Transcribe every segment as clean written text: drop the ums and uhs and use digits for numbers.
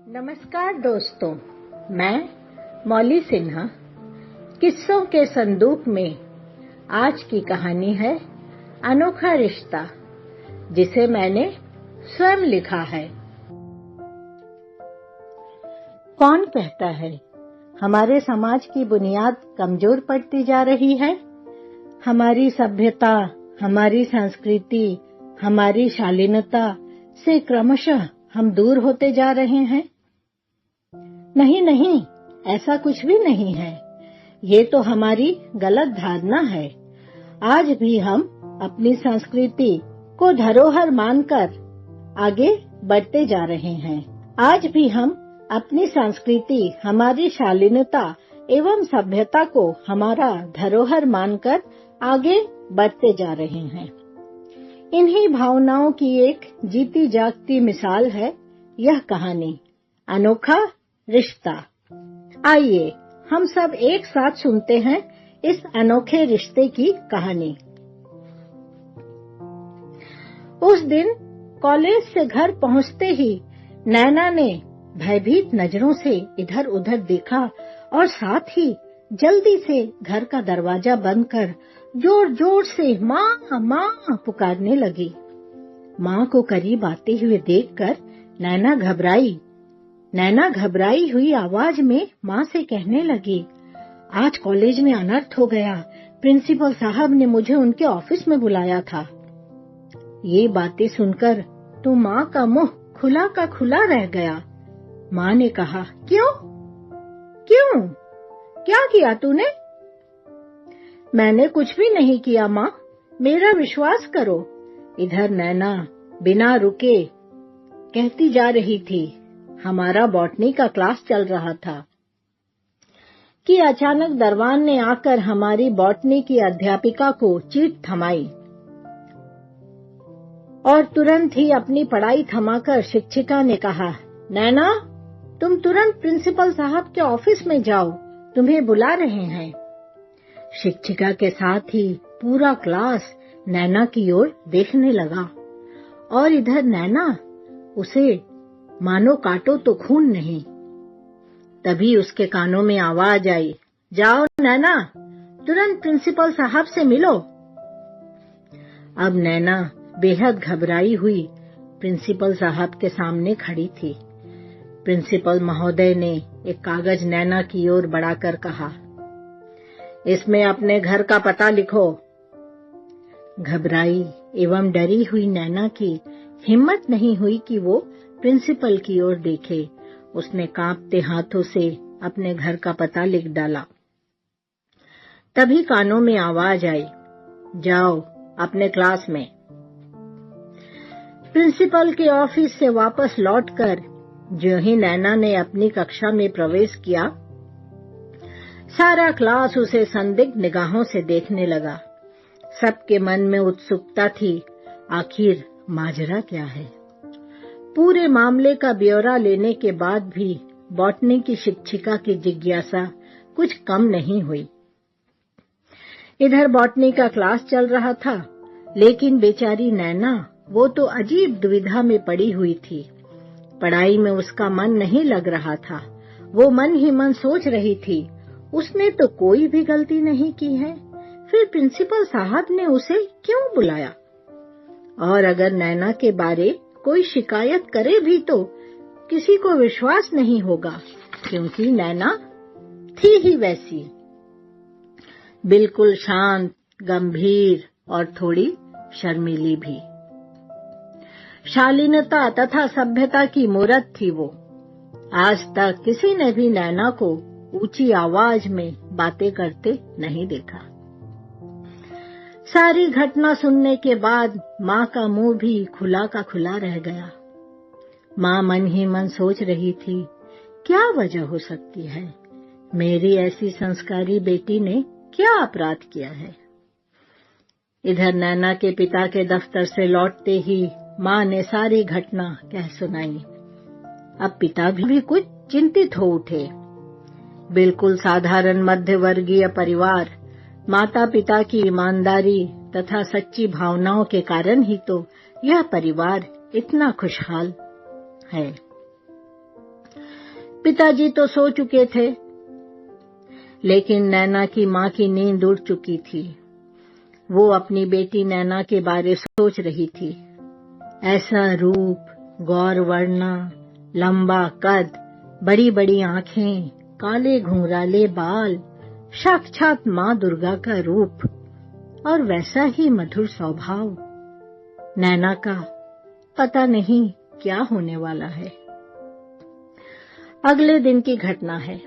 नमस्कार दोस्तों, मैं मौली सिन्हा। किस्सों के संदूक में आज की कहानी है अनोखा रिश्ता, जिसे मैंने स्वयं लिखा है। कौन कहता है हमारे समाज की बुनियाद कमजोर पड़ती जा रही है? हमारी सभ्यता, हमारी संस्कृति, हमारी शालीनता से क्रमशः हम दूर होते जा रहे हैं। नहीं, ऐसा कुछ भी नहीं है। ये तो हमारी गलत धारणा है। आज भी हम अपनी संस्कृति को धरोहर मानकर आगे बढ़ते जा रहे हैं। आज भी हम अपनी संस्कृति, हमारी शालीनता एवं सभ्यता को हमारा धरोहर मानकर आगे बढ़ते जा रहे हैं। इन्हीं भावनाओं की एक जीती जागती मिसाल है यह कहानी, अनोखा रिश्ता। आइए हम सब एक साथ सुनते हैं इस अनोखे रिश्ते की कहानी। उस दिन कॉलेज से घर पहुंचते ही नैना ने भयभीत नजरों से इधर उधर देखा और साथ ही जल्दी से घर का दरवाजा बंद कर जोर जोर से माँ माँ पुकारने लगी। माँ को करीब आते हुए देखकर नैना घबराई हुई आवाज में माँ से कहने लगी, आज कॉलेज में अनर्थ हो गया। प्रिंसिपल साहब ने मुझे उनके ऑफिस में बुलाया था। ये बातें सुनकर तो माँ का मुंह खुला का खुला रह गया। माँ ने कहा, क्यों? क्या किया तूने? मैंने कुछ भी नहीं किया माँ, मेरा विश्वास करो। इधर नैना बिना रुके कहती जा रही थी। हमारा बॉटनी का क्लास चल रहा था कि अचानक दरवान ने आकर हमारी बॉटनी की अध्यापिका को चीट थमाई और तुरंत ही अपनी पढ़ाई थमाकर शिक्षिका ने कहा, नैना, तुम तुरंत प्रिंसिपल साहब के ऑफिस में जाओ, तुम्हें बुला रहे हैं। शिक्षिका के साथ ही पूरा क्लास नैना की ओर देखने लगा और इधर नैना उसे मानो काटो तो खून नहीं। तभी उसके कानों में आवाज आई, जाओ नैना, तुरंत प्रिंसिपल साहब से मिलो। अब नैना बेहद घबराई हुई प्रिंसिपल साहब के सामने खड़ी थी। प्रिंसिपल महोदय ने एक कागज नैना की ओर बढ़ाकर कहा, इसमें अपने घर का पता लिखो। घबराई एवं डरी हुई नैना की हिम्मत नहीं हुई कि वो प्रिंसिपल की ओर देखे। उसने कांपते हाथों से अपने घर का पता लिख डाला। तभी कानों में आवाज आई, जाओ अपने क्लास में। प्रिंसिपल के ऑफिस से वापस लौटकर जो ही नैना ने अपनी कक्षा में प्रवेश किया, सारा क्लास उसे संदिग्ध निगाहों से देखने लगा। सबके मन में उत्सुकता थी, आखिर माजरा क्या है। पूरे मामले का ब्यौरा लेने के बाद भी बॉटनी की शिक्षिका की जिज्ञासा कुछ कम नहीं हुई। इधर बॉटनी का क्लास चल रहा था, लेकिन बेचारी नैना, वो तो अजीब दुविधा में पड़ी हुई थी। पढ़ाई में उसका मन नहीं लग रहा था। वो मन ही मन सोच रही थी, उसने तो कोई भी गलती नहीं की है, फिर प्रिंसिपल साहब ने उसे क्यों बुलाया? और अगर नैना के बारे कोई शिकायत करे भी तो किसी को विश्वास नहीं होगा, क्योंकि नैना थी ही वैसी, बिल्कुल शांत, गंभीर और थोड़ी शर्मीली भी। शालीनता तथा सभ्यता की मूरत थी वो। आज तक किसी ने भी नैना को ऊंची आवाज में बातें करते नहीं देखा। सारी घटना सुनने के बाद माँ का मुंह भी खुला का खुला रह गया। माँ मन ही मन सोच रही थी, क्या वजह हो सकती है? मेरी ऐसी संस्कारी बेटी ने क्या अपराध किया है? इधर नैना के पिता के दफ्तर से लौटते ही माँ ने सारी घटना कह सुनाई। अब पिता भी कुछ चिंतित हो उठे। बिल्कुल साधारण मध्यवर्गीय परिवार, माता पिता की ईमानदारी तथा सच्ची भावनाओं के कारण ही तो यह परिवार इतना खुशहाल है। पिताजी तो सो चुके थे, लेकिन नैना की मां की नींद उड़ चुकी थी। वो अपनी बेटी नैना के बारे सोच रही थी। ऐसा रूप, गौर वर्णा, लंबा कद, बड़ी बड़ी आंखें, काले घुंघराले बाल, साक्षात मां दुर्गा का रूप और वैसा ही मधुर स्वभाव। नैना का पता नहीं क्या होने वाला है। अगले दिन की घटना है।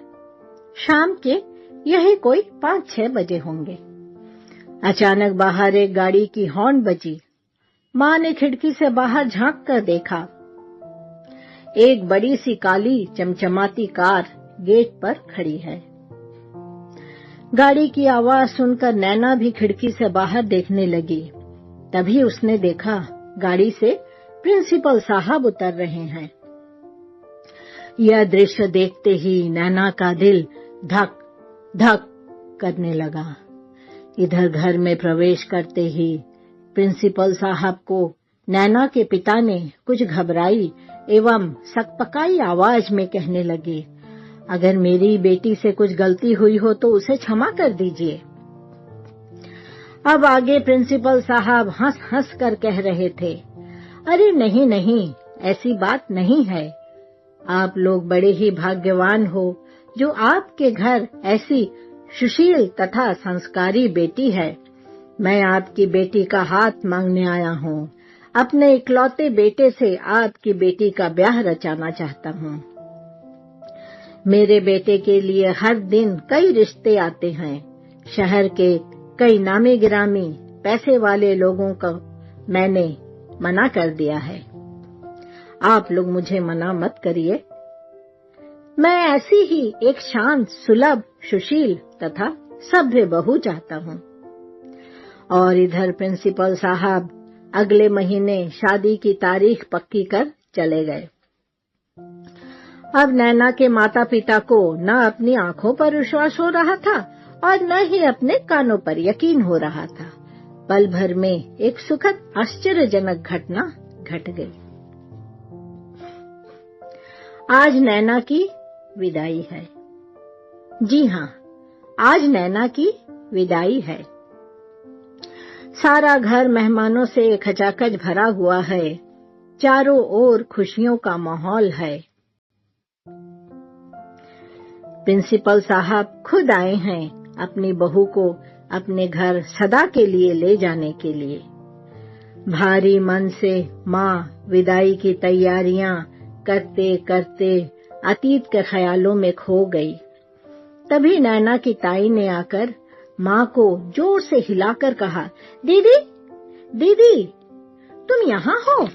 शाम के यही कोई 5-6 बजे होंगे। अचानक बाहर एक गाड़ी की हॉर्न बजी। मां ने खिड़की से बाहर झांक कर देखा। एक बड़ी सी काली चमचमाती कार गेट पर खड़ी है। गाड़ी की आवाज सुनकर नैना भी खिड़की से बाहर देखने लगी। तभी उसने देखा गाड़ी से प्रिंसिपल साहब उतर रहे हैं। यह दृश्य देखते ही नैना का दिल धक धक करने लगा। इधर घर में प्रवेश करते ही प्रिंसिपल साहब को नैना के पिता ने कुछ घबराई एवं सकपकाई आवाज में कहने लगे, अगर मेरी बेटी से कुछ गलती हुई हो तो उसे क्षमा कर दीजिए। अब आगे प्रिंसिपल साहब हंस हंस कर कह रहे थे, अरे नहीं नहीं, ऐसी बात नहीं है। आप लोग बड़े ही भाग्यवान हो जो आपके घर ऐसी सुशील तथा संस्कारी बेटी है। मैं आपकी बेटी का हाथ मांगने आया हूँ। अपने इकलौते बेटे से आपकी बेटी का ब्याह रचाना चाहता हूँ। मेरे बेटे के लिए हर दिन कई रिश्ते आते हैं। शहर के कई नामी गिरामी पैसे वाले लोगों को मैंने मना कर दिया है। आप लोग मुझे मना मत करिए। मैं ऐसी ही एक शांत, सुलभ, सुशील तथा सभ्य बहू चाहता हूँ। और इधर प्रिंसिपल साहब अगले महीने शादी की तारीख पक्की कर चले गए। अब नैना के माता पिता को न अपनी आंखों पर विश्वास हो रहा था और न ही अपने कानों पर यकीन हो रहा था। पल भर में एक सुखद आश्चर्यजनक घटना घट गई। आज नैना की विदाई है। जी हाँ, आज नैना की विदाई है। सारा घर मेहमानों से खचाखच भरा हुआ है। चारों ओर खुशियों का माहौल है। प्रिंसिपल साहब खुद आए हैं अपनी बहू को अपने घर सदा के लिए ले जाने के लिए। भारी मन से माँ विदाई की तैयारियां करते करते अतीत के ख्यालों में खो गई। तभी नैना की ताई ने आकर माँ को जोर से हिलाकर कहा, दीदी, दीदी, तुम यहाँ हो?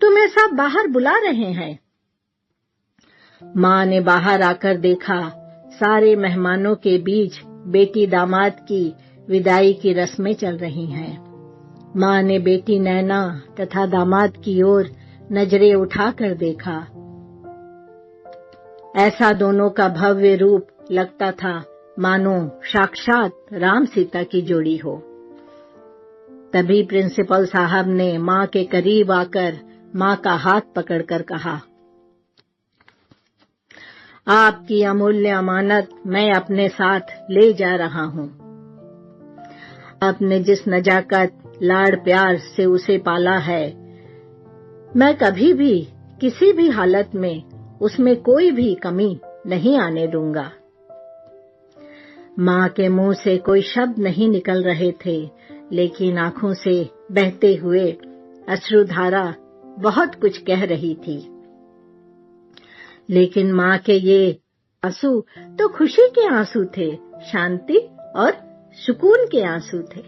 तुम्हें सब बाहर बुला रहे हैं। माँ ने बाहर आकर देखा, सारे मेहमानों के बीच बेटी दामाद की विदाई की रस्में चल रही हैं। माँ ने बेटी नैना तथा दामाद की ओर नजरें उठाकर देखा। ऐसा दोनों का भव्य रूप लगता था मानो साक्षात राम सीता की जोड़ी हो। तभी प्रिंसिपल साहब ने माँ के करीब आकर माँ का हाथ पकड़कर कहा, आपकी अमूल्य अमानत मैं अपने साथ ले जा रहा हूँ। आपने जिस नजाकत, लाड़ प्यार से उसे पाला है, मैं कभी भी किसी भी हालत में उसमें कोई भी कमी नहीं आने दूंगा। माँ के मुंह से कोई शब्द नहीं निकल रहे थे, लेकिन आंखों से बहते हुए अश्रुधारा बहुत कुछ कह रही थी। लेकिन माँ के ये आंसू तो खुशी के आंसू थे, शांति और सुकून के आंसू थे।